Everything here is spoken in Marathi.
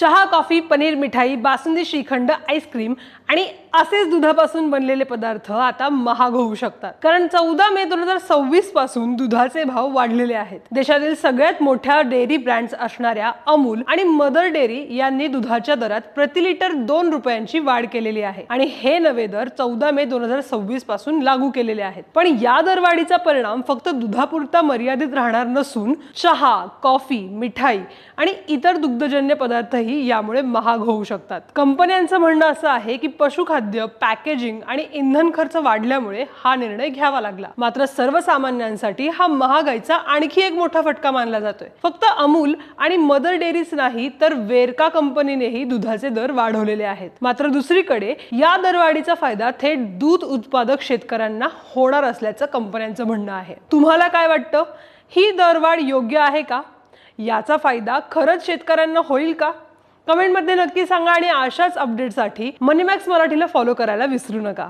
चहा, कॉफी, पनीर, मिठाई, बासुंदी, श्रीखंड, आईस्क्रीम आणि असेच दुधापासून बनलेले पदार्थ आता महाग होऊ शकतात, कारण 14 मे 2026 पासून दुधाचे भाव वाढलेले आहेत। देशातील सगळ्यात मोठ्या डेअरी ब्रँड्स असणाऱ्या अमूल आणि मदर डेअरी यांनी दुधाच्या दरात प्रति लिटर 2 रुपयांची वाढ केलेली आहे आणि हे नवे दर 14 मे 2026 पासून लागू केलेले आहेत। पण या दरवाढीचा परिणाम फक्त दुधापुरता मर्यादित राहणार नसून चहा, कॉफी, मिठाई आणि इतर दुग्धजन्य पदार्थही यामुळे महाग होऊ शकतात। कंपन्यांचं म्हणणं असं आहे की पशुखाद्य, पॅकेजिंग आणि इंधन खर्च वाढल्यामुळे हा निर्णय घ्यावा लागला। मात्र सर्वसामान्यांसाठी हा महागाईचा आणखी एक मोठा फटका मानला जातोय। फक्त अमूल आणि मदर डेअरीज नाही तर वेरका कंपनीनेही दुधाचे दर वाढवलेले आहेत। मात्र दुसरीकडे या दरवाढीचा फायदा थेट दूध उत्पादक शेतकऱ्यांना होणार असल्याचं कंपन्यांचं म्हणणं आहे। तुम्हाला काय वाटतं? ही दरवाढ योग्य आहे का? याचा फायदा खरंच शेतकऱ्यांना होईल का? कमेंटमध्ये नक्की सांगा आणि अशाच अपडेटसाठी मनीमॅक्स मराठीला फॉलो करायला विसरू नका।